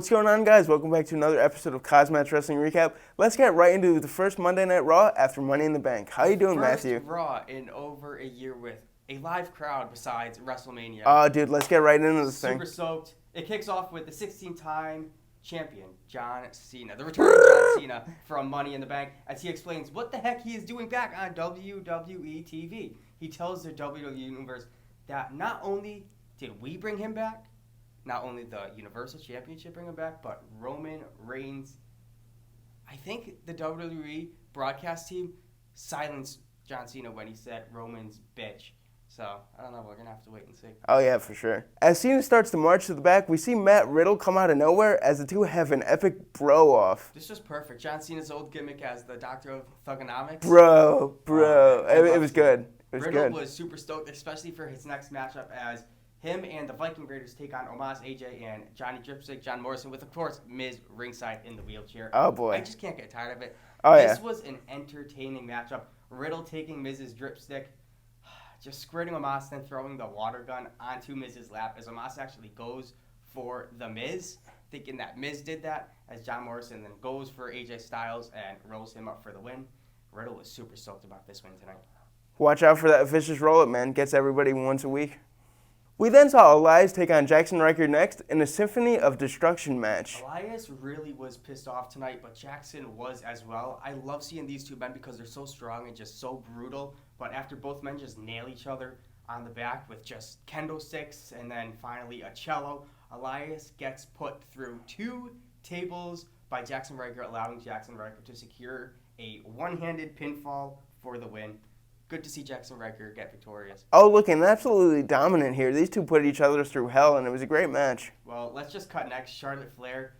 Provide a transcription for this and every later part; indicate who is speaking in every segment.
Speaker 1: What's going on, guys? Welcome back to another episode of Cosmatch Wrestling Recap. Let's get right into the first Monday Night Raw after Money in the Bank. How you doing, Matthew?
Speaker 2: First Raw in over a year with a live crowd besides WrestleMania.
Speaker 1: Oh, dude, let's get right into this thing.
Speaker 2: Super stoked. It kicks off with the 16-time champion, John Cena. The return of John Cena from Money in the Bank as he explains what the heck he is doing back on WWE TV. He tells the WWE Universe that not only did we bring him back, not only the Universal Championship bring him back, but Roman Reigns. I think the WWE broadcast team silenced John Cena when he said Roman's bitch. So, I don't know. We're going to have to wait and see.
Speaker 1: Oh, yeah, for sure. As Cena starts to march to the back, we see Matt Riddle come out of nowhere as the two have an epic bro-off.
Speaker 2: This was perfect. John Cena's old gimmick as the Doctor of Thugonomics.
Speaker 1: Bro. It was good.
Speaker 2: Riddle was super stoked, especially for his next matchup as him and the Viking Raiders take on Omos, AJ, and Johnny Dripstick, John Morrison, with, of course, Miz ringside in the wheelchair.
Speaker 1: Oh, boy.
Speaker 2: I just can't get tired of it.
Speaker 1: Oh,
Speaker 2: This was an entertaining matchup. Riddle taking Miz's Dripstick, just squirting Omos, then throwing the water gun onto Miz's lap as Omos actually goes for the Miz, thinking that Miz did that, as John Morrison then goes for AJ Styles and rolls him up for the win. Riddle was super stoked about this win tonight.
Speaker 1: Watch out for that vicious roll-up, man. Gets everybody once a week. We then saw Elias take on Jackson Ryker next in a Symphony of Destruction match.
Speaker 2: Elias really was pissed off tonight, but Jackson was as well. I love seeing these two men because they're so strong and just so brutal. But after both men just nail each other on the back with just kendo sticks and then finally a cello, Elias gets put through 2 tables by Jackson Ryker, allowing Jackson Ryker to secure a one-handed pinfall for the win. Good to see Jackson Ryker get victorious.
Speaker 1: Oh, looking absolutely dominant here. These two put each other through hell, and it was a great match.
Speaker 2: Well, let's just cut next. Charlotte Flair,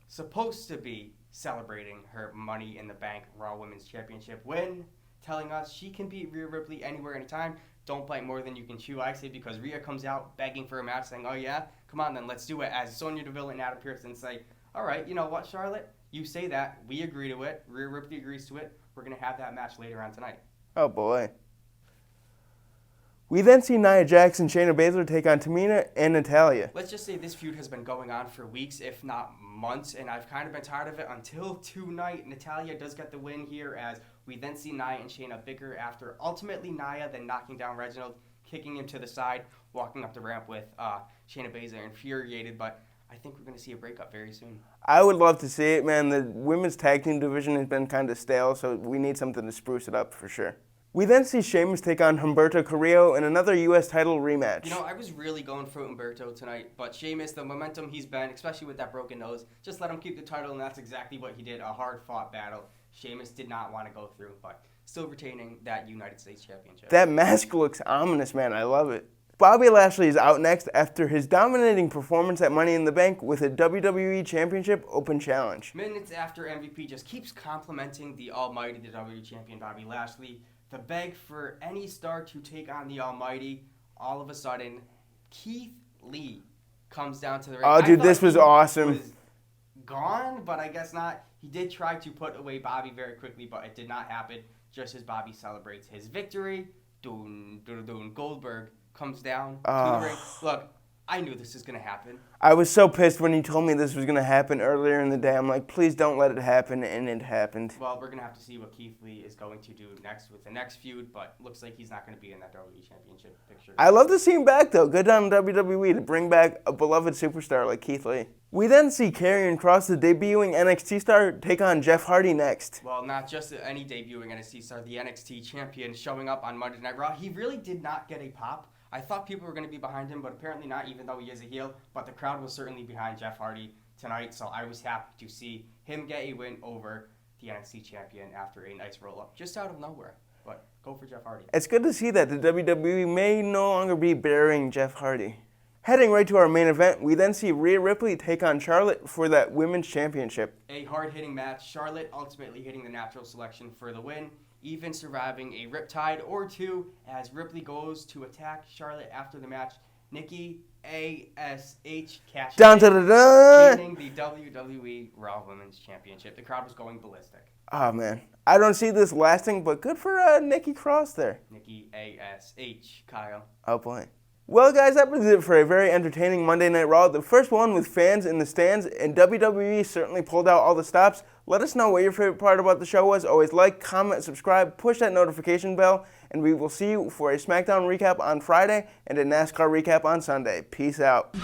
Speaker 2: supposed to be celebrating her Money in the Bank Raw Women's Championship win, telling us she can beat Rhea Ripley anywhere, anytime. Don't bite more than you can chew, I say, because Rhea comes out begging for a match, saying, oh yeah, come on then, let's do it, as Sonya Deville and Adam Pearce say, all right, you know what, Charlotte? You say that, we agree to it, Rhea Ripley agrees to it, we're going to have that match later on tonight.
Speaker 1: Oh, boy. We then see Nia Jax and Shayna Baszler take on Tamina and Natalya.
Speaker 2: Let's just say this feud has been going on for weeks, if not months, and I've kind of been tired of it until tonight. Natalya does get the win here as we then see Nia and Shayna bicker after ultimately Nia then knocking down Reginald, kicking him to the side, walking up the ramp with Shayna Baszler infuriated, but I think we're going to see a breakup very soon.
Speaker 1: I would love to see it, man. The women's tag team division has been kind of stale, so we need something to spruce it up for sure. We then see Sheamus take on Humberto Carrillo in another U.S. title rematch.
Speaker 2: You know, I was really going for Humberto tonight, but Sheamus, the momentum he's been, especially with that broken nose, just let him keep the title, and that's exactly what he did, a hard-fought battle. Sheamus did not want to go through, but still retaining that United States Championship.
Speaker 1: That mask looks ominous, man. I love it. Bobby Lashley is out next after his dominating performance at Money in the Bank with a WWE Championship Open Challenge.
Speaker 2: Minutes after MVP just keeps complimenting the almighty, the WWE Champion Bobby Lashley. To beg for any star to take on the Almighty, all of a sudden, Keith Lee comes down to the ring.
Speaker 1: Oh, dude, this was awesome.
Speaker 2: Was gone, but I guess not. He did try to put away Bobby very quickly, but it did not happen. Just as Bobby celebrates his victory, Goldberg comes down to the ring. Look, I knew this was going to happen.
Speaker 1: I was so pissed when you told me this was going to happen earlier in the day. I'm like, please don't let it happen, and it happened.
Speaker 2: Well, we're going to have to see what Keith Lee is going to do next with the next feud, but looks like he's not going to be in that WWE Championship picture.
Speaker 1: I love to see him back, though. Good on WWE to bring back a beloved superstar like Keith Lee. We then see Karrion Kross, the debuting NXT star, take on Jeff Hardy next.
Speaker 2: Well, not just any debuting NXT star, the NXT champion showing up on Monday Night Raw. He really did not get a pop. I thought people were going to be behind him, but apparently not, even though he is a heel. But the crowd was certainly behind Jeff Hardy tonight, so I was happy to see him get a win over the NXT champion after a nice roll-up, just out of nowhere. But go for Jeff Hardy.
Speaker 1: It's good to see that the WWE may no longer be burying Jeff Hardy. Heading right to our main event, we then see Rhea Ripley take on Charlotte for that Women's Championship.
Speaker 2: A hard-hitting match, Charlotte ultimately hitting the natural selection for the win, even surviving a riptide or two as Ripley goes to attack Charlotte after the match. Nikki A.S.H. cashed in, gaining the WWE Raw Women's Championship. The crowd was going ballistic.
Speaker 1: Oh, man. I don't see this lasting, but good for Nikki Cross there.
Speaker 2: Nikki A.S.H., Kyle.
Speaker 1: Oh, boy. Well, guys, that was it for a very entertaining Monday Night Raw. The first one with fans in the stands, and WWE certainly pulled out all the stops. Let us know what your favorite part about the show was. Always like, comment, subscribe, push that notification bell, and we will see you for a SmackDown recap on Friday and a NASCAR recap on Sunday. Peace out.